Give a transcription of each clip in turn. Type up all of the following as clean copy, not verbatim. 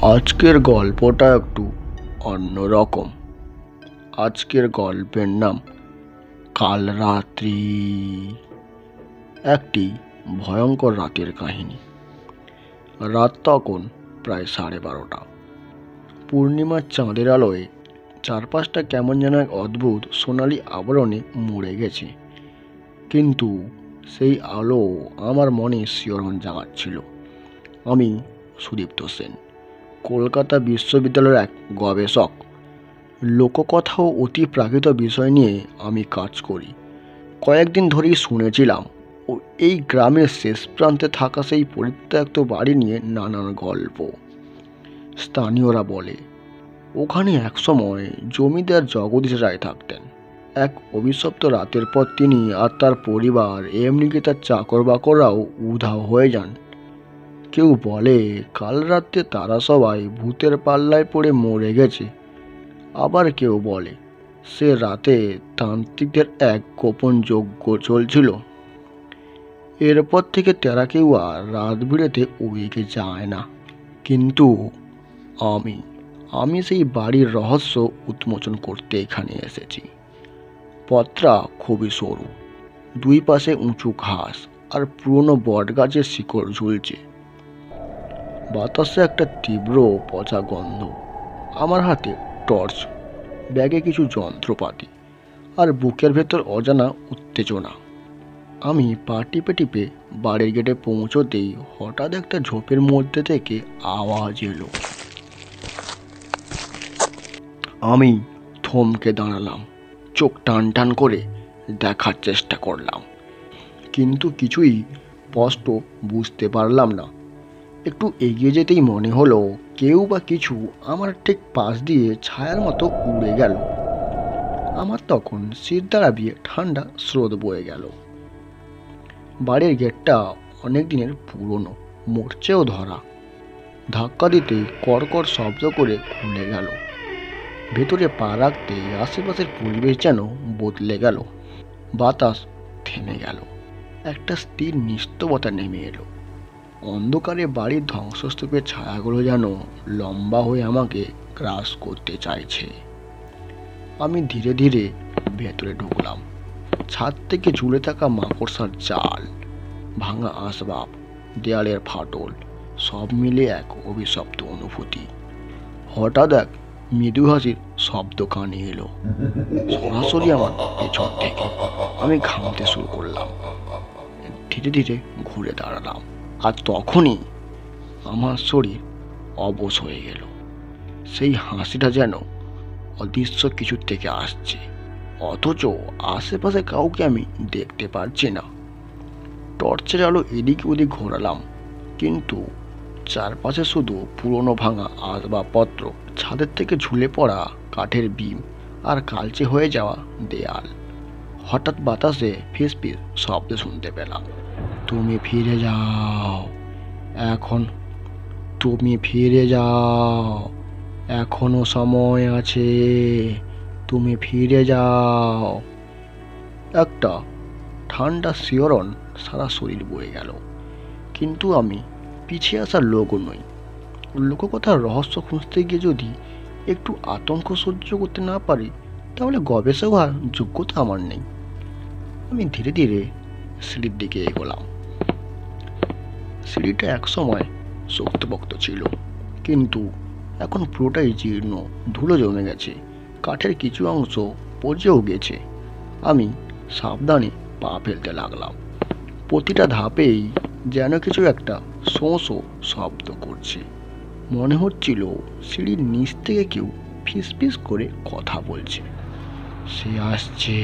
আজকের গল্পটা একটু অন্যরকম। আজকের গল্পের নাম কাল রাত্রি। একটি ভয়ঙ্কর রাতের কাহিনী। রাত তখন প্রায় 12:30। পূর্ণিমার চাঁদের আলোয় চারপাশটা কেমন যেন এক অদ্ভুত সোনালি আবরণে মুড়ে গেছে, কিন্তু সেই আলো আমার মনে শিহরণ জাগাচ্ছিল। আমি সুদীপ্ত সেন, কলকাতা বিশ্ববিদ্যালয়ের এক গবেষক। লোককথা ও অতি প্রাকৃত বিষয় নিয়ে আমি কাজ করি। কয়েকদিন ধরেই শুনেছিলাম ও এই গ্রামের শেষ প্রান্তে থাকা সেই পরিত্যক্ত বাড়ি নিয়ে নানান গল্প। স্থানীয়রা বলে ওখানে একসময় জমিদার জগদীশ রায় থাকতেন। এক অভিশপ্ত রাতের পর তিনি আর তার পরিবার, এমনিকি তার চাকর বাকররাও উধাও হয়ে যান। কেউ বলে কাল রাতে তারা সবাই ভূতের পাল্লায় পড়ে মরে গেছে। আবার কেউ বলে সে রাতে তান্ত্রিকদের এক গোপন যজ্ঞ চলছিল। এরপর থেকে তারা কেউ আর রাত বিরেতে ওদিকে যায় না। কিন্তু আমি সেই বাড়ির রহস্য উন্মোচন করতে এখানে এসেছি। পথটা খুবই সরু, দুই পাশে উঁচু ঘাস আর পুরনো বট গাছের শিকড় ঝুলছে। বাতাসে একটা তীব্র পচা গন্ধ। আমার হাতে টর্চ, ব্যাগে কিছু যন্ত্রপাতি আর বুকের ভেতর অজানা উত্তেজনা। আমি পা টিপে টিপে বাড়ির গেটে পৌঁছতেই হঠাৎ একটা ঝোপের মধ্যে থেকে আওয়াজ এলো। আমি থমকে দাঁড়ালাম, চোখ টান টান করে দেখার চেষ্টা করলাম, কিন্তু কিছুই স্পষ্ট বুঝতে পারলাম না। একটু এগিয়ে যেতেই মনে হলো কেউ বা কিছু আমার ঠিক পাশ দিয়ে ছায়ার মতো উড়ে গেল। আমার তখন শির দাঁড়াবিয়ে ঠান্ডা স্রোত বয়ে গেল। বাড়ির গেটটা অনেক দিনের পুরনো, মরচেও ধরা। ধাক্কা দিতে কড়কড় শব্দ করে খুলে গেল। ভেতরে পা রাখতে আশেপাশের পরিবেশ যেন বদলে গেল। বাতাস থেমে গেল, একটা স্থির নিস্তবতা নেমে এলো। অন্ধকারে বাড়ির ধ্বংসস্তূপের ছায়াগুলো যেন লম্বা হয়ে আমাকে গ্রাস করতে চাইছে। আমি ধীরে ধীরে ভেতরে ঢুকলাম। ছাদ থেকে ঝুলে থাকা মাকড়সার জাল, ভাঙা আসবাব, দেয়ালের ফাটল, সব মিলে এক অভিশপ্ত অনুভূতি। হঠাৎ এক মৃদু হাসির শব্দ কানে এলো, সরাসরি আমার পেছন থেকে। আমি ঘামতে শুরু করলাম। ধীরে ধীরে ঘুরে দাঁড়ালাম, আর তখনই আমার শরীর অবশ হয়ে গেল। সেই হাসিটা যেন অদৃশ্য কিছু থেকে আসছে, অথচ আশেপাশে কাউকে আমি দেখতে পারছি না। টর্চের আলো এদিক ওদিক ঘোরালাম, কিন্তু চারপাশে শুধু পুরনো ভাঙা আসবাবপত্র, ছাদের থেকে ঝুলে পড়া কাঠের বিম আর কালচে হয়ে যাওয়া দেয়াল। হঠাৎ বাতাসে ফিসফিস শব্দ শুনতে পেলাম, তুমি ফিরে যাও এখন, তুমি ফিরে যাও, এখনো সময় আছে, তুমি ফিরে যাও। একটা ঠান্ডা শিহরণ সারা শরীর বয়ে গেল। কিন্তু আমি পিছিয়ে আসার লোকও নই। লোককথার রহস্য খুঁজতে গিয়ে যদি একটু আতঙ্ক সহ্য করতে না পারি, তাহলে গবেষক হওয়ার যোগ্যতা আমার নেই। আমি ধীরে ধীরে সিঁড়ির দিকে এগোলাম। সিঁড়িটা একসময় শক্তপোক্ত ছিল, কিন্তু এখন পুরোটাই জীর্ণ, ধুলো জমে গেছে, কাঠের কিছু অংশ পচেও গেছে। আমি সাবধানে পা ফেলতে লাগলাম। প্রতিটা ধাপেই যেন কিছু একটা শোঁ শোঁ শব্দ করছে। মনে হচ্ছিল সিঁড়ির নিচ থেকে কেউ ফিসফিস করে কথা বলছে, সে আসছে,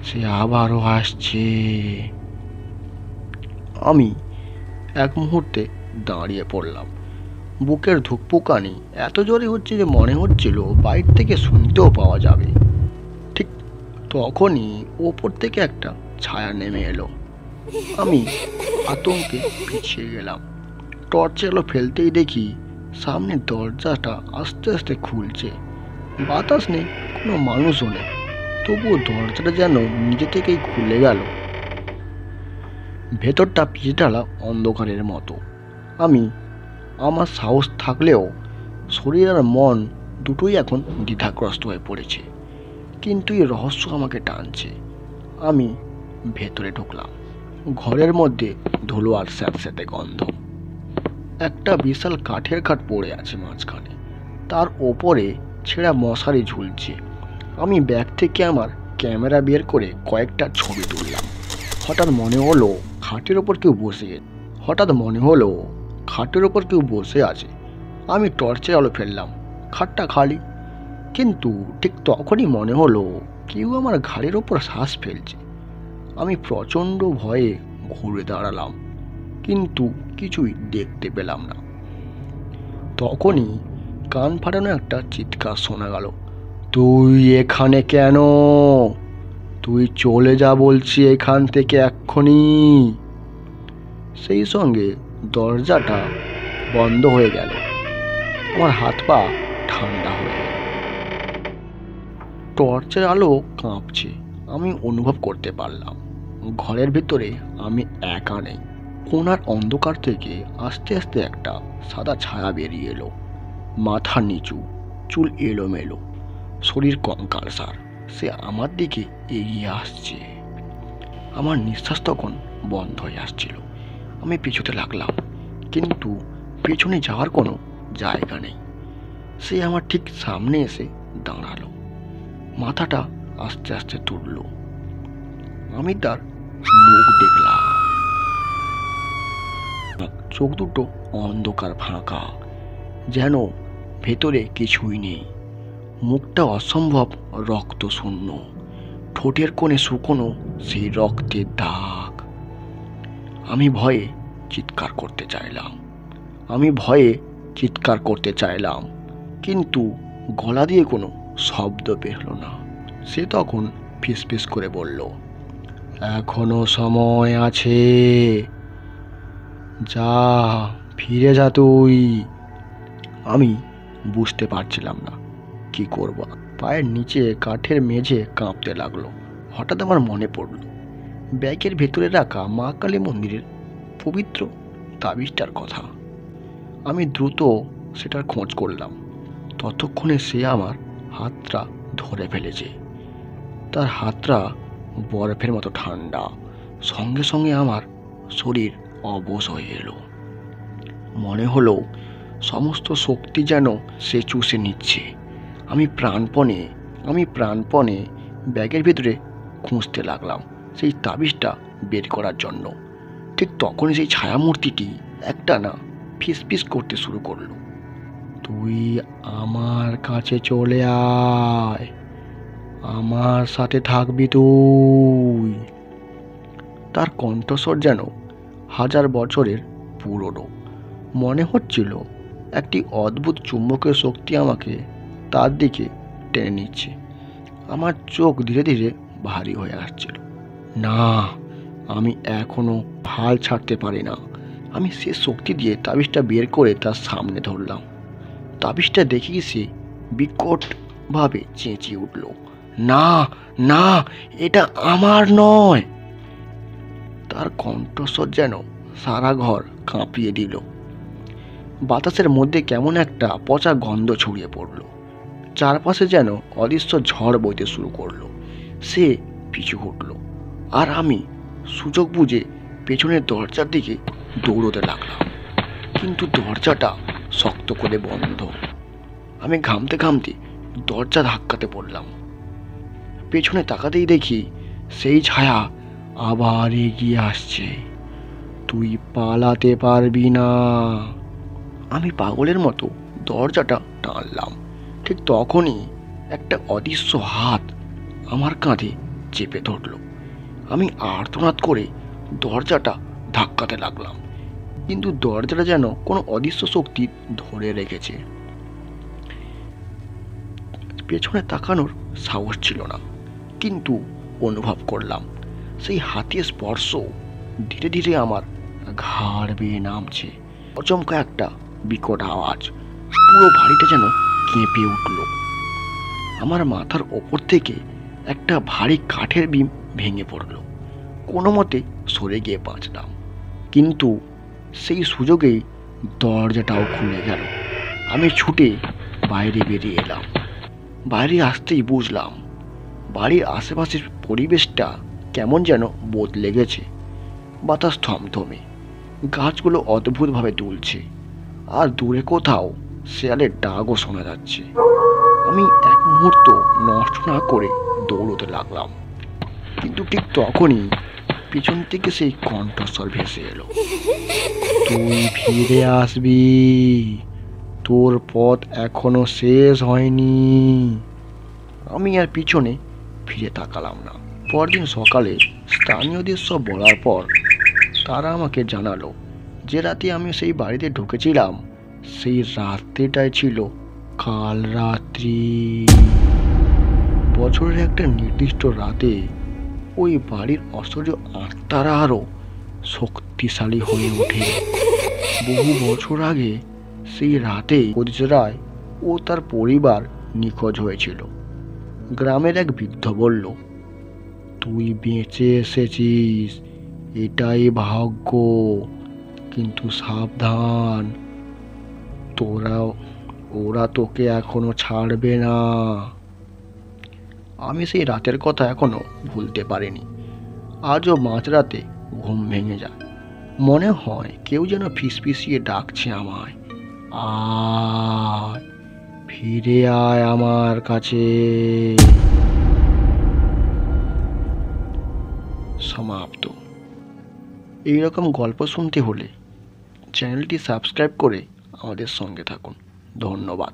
সে আবারও আসছে। আমি এক মুহূর্তে দাঁড়িয়ে পড়লাম। বুকের ধুকপুকানি এত জোরে হচ্ছে যে মনে হচ্ছিল বাইরে থেকে শুনতেও পাওয়া যাবে। ঠিক তখনই ওপর থেকে একটা ছায়া নেমে এলো। আমি আতঙ্কে পিছিয়ে গেলাম। টর্চের আলো ফেলতেই দেখি সামনের দরজাটা আস্তে আস্তে খুলছে। বাতাস নেই, কোনো মানুষও নেই, তবুও দরজাটা যেন নিজে থেকেই খুলে গেল। ভেতরটা পিছালা অন্ধকারের মতো। আমি আমার সাহস থাকলেও শরীর আর মন দুটোই এখন দ্বিধাগ্রস্ত হয়ে পড়েছে। কিন্তু এই রহস্য আমাকে টানছে। আমি ভেতরে ঢুকলাম। ঘরের মধ্যে ধুলো আর স্যাঁতস্যাঁতে গন্ধ। একটা বিশাল কাঠের খাট পড়ে আছে মাঝখানে, তার ওপরে ছেঁড়া মশারি ঝুলছে। আমি ব্যাগ থেকে আমার ক্যামেরা বের করে কয়েকটা ছবি তুললাম। হঠাৎ মনে হলো খাটের ওপর কেউ বসে আছে। আমি টর্চের আলো ফেললাম, খাটটা খালি। কিন্তু ঠিক তখনই মনে হলো কেউ আমার ঘাড়ের ওপর শ্বাস ফেলছে। আমি প্রচণ্ড ভয়ে ঘুরে দাঁড়ালাম, কিন্তু কিছুই দেখতে পেলাম না। তখনই কান ফাটানো একটা চিৎকার শোনা গেল, তুই এখানে কেন? তুই চলে যা বলছি এখান থেকে এক্ষুনি। সেই সঙ্গে দরজাটা বন্ধ হয়ে গেল। আমার হাত পা ঠান্ডা হয়ে গেল। টর্চের আলো কাঁপছে। আমি অনুভব করতে পারলাম ঘরের ভিতরে আমি একা নেই। কোণার অন্ধকার থেকে আস্তে আস্তে একটা সাদা ছায়া বেরিয়ে এলো। মাথা নিচু, চুল এলোমেলো, শরীর কঙ্কালসার। সে আমার দিকে এগিয়ে আসছে। আমার নিঃশ্বাস তখন বন্ধ হয়ে আসছিল। আমি পিছুতে লাগলাম, কিন্তু পেছনে যাওয়ার কোনো জায়গা নেই। সে আমার ঠিক সামনে এসে দাঁড়ালো, মাথাটা আস্তে আস্তে তুলল। আমি তার মুখ দেখলাম। চোখ দুটো অন্ধকার ফাঁকা, যেন ভেতরে কিছুই নেই। মুখটা অসম্ভব রক্ত শূন্য, ঠোঁটের কোণে শুকনো সেই রক্তের দাগ। আমি ভয়ে চিৎকার করতে চাইলাম, কিন্তু গলা দিয়ে কোনো শব্দ বের হলো না। সে তখন ফিসফিস করে বলল, এখনো সময় আছে, যা, ফিরে যা তুই। আমি বুঝতে পারছিলাম না কি করব। পায়ের নিচে কাঠের মেঝে কাঁপতে লাগলো। হঠাৎ আমার মনে পড়ল ব্যাগের ভেতরে রাখা মা কালী মন্দিরের পবিত্র তাবিজটার কথা। আমি দ্রুত সেটার খোঁজ করলাম। ততক্ষণে সে আমার হাতটা ধরে ফেলেছে। তার হাতটা বরফের মতো ঠান্ডা। সঙ্গে সঙ্গে আমার শরীর অবশ হয়ে এলো। মনে হলো সমস্ত শক্তি যেন সে চুষে নিচ্ছে। আমি প্রাণপণে ব্যাগের ভিতরে খুঁজতে লাগলাম সেই তাবিজটা বের করার জন্য। ঠিক তখনই সেই ছায়ামূর্তিটি একটানা ফিসফিস করতে শুরু করলো, তুই আমার কাছে চলে আয়, আমার সাথে থাকবি তুই। তার কণ্ঠস্বর যেন 1000 বছরের পুরনো। মনে হচ্ছিল একটি অদ্ভুত চুম্বকের শক্তি আমাকে তার দিকে টেনে নিচ্ছে। আমার চোখ ধীরে ধীরে ভারী হয়ে আসছিল। না, আমি এখনো হাল ছাড়তে পারি না। আমি সে শক্তি দিয়ে তাবিজটা বের করে তার সামনে ধরলাম। তাবিজটা দেখেই সে বিকটভাবে চেঁচিয়ে উঠল, না না, এটা আমার নয়। তার কণ্ঠস্বর যেন সারা ঘর কাঁপিয়ে দিল। বাতাসের মধ্যে কেমন একটা পচা গন্ধ ছড়িয়ে পড়ল। চারপাশে যেন অদৃশ্য ঝড় বইতে শুরু করলো। সে পিছু হটল, আর আমি সুযোগ বুঝে পেছনের দরজার দিকে দৌড়তে লাগলাম। কিন্তু দরজাটা শক্ত করে বন্ধ। আমি ঘামতে ঘামতে দরজা ধাক্কাতে পড়লাম। পেছনে তাকাতেই দেখি সেই ছায়া আবার এগিয়ে আসছে। তুই পালাতে পারবি না। আমি পাগলের মতো দরজাটা টানলাম। ঠিক তখনই একটা অদৃশ্য হাত আমার কাঁধে চেপে ধরল। আমি আর্তনাদ করে দরজাটা ধাক্কাতে লাগলাম, কিন্তু দরজাটা যেন কোনো অদৃশ্য শক্তি ধরে রেখেছে। পেছনে তাকানোর সাহস ছিল না, কিন্তু অনুভব করলাম সেই হাতের স্পর্শ ধীরে ধীরে আমার ঘাড় বেয়ে নামছে। অচমকা একটা বিকট আওয়াজ, পুরো বাড়িটা যেন কেঁপে উঠল। আমার মাথার ওপর থেকে একটা ভারী কাঠের বিম ভেঙে পড়ল। কোনো মতে সরে গিয়ে বাঁচলাম, কিন্তু সেই সুযোগেই দরজাটাও খুলে গেল। আমি ছুটে বাইরে বেরিয়ে এলাম। বাইরে আসতেই বুঝলাম বাড়ির আশেপাশের পরিবেশটা কেমন যেন বদলে গেছে। বাতাস থমথমে, গাছগুলো অদ্ভুতভাবে দুলছে, আর দূরে কোথাও শেয়ালের ডাকও শোনা যাচ্ছে। আমি এক মুহূর্ত নষ্ট না করে দৌড়তে লাগলাম, কিন্তু ঠিক তখনই পিছন থেকে সেই কণ্ঠস্বর ভেসে এলো, তুই ফিরে আসবি, তোর পথ এখনো শেষ হয়নি। আমি আর পিছনে ফিরে তাকালাম না। পরদিন সকালে স্থানীয়দের সব বলার পর তারা আমাকে জানালো যে রাতে আমি সেই বাড়িতে ঢুকেছিলাম, সেই রাত্রিটাই ছিল কাল রাত্রি। বছরের একটা নির্দিষ্ট রাতে ওই বাড়ির অসহ্য আত্মারা আরও শক্তিশালী হয়ে ওঠে। বহু বছর আগে সেই রাতে জগদীশ রায় ও তার পরিবার নিখোঁজ হয়েছিল। গ্রামের এক বৃদ্ধ বলল, তুই বেঁচে এসেছিস, এটাই ভাগ্য, কিন্তু সাবধান, ওরা তোকে এখনো ছাড়বে না। আমি সেই রাতের কথা এখনো ভুলতে পারিনি। আজও মাঝরাতে ঘুম ভেঙে যায়, মনে হয় কেউ যেন ফিসফিসিয়ে ডাকছে আমায়, আয়, ফিরে আয় আমার কাছে। সমাপ্ত। এইরকম গল্প শুনতে হলে চ্যানেলটি সাবস্ক্রাইব করে আমাদের সঙ্গে থাকুন। ধন্যবাদ।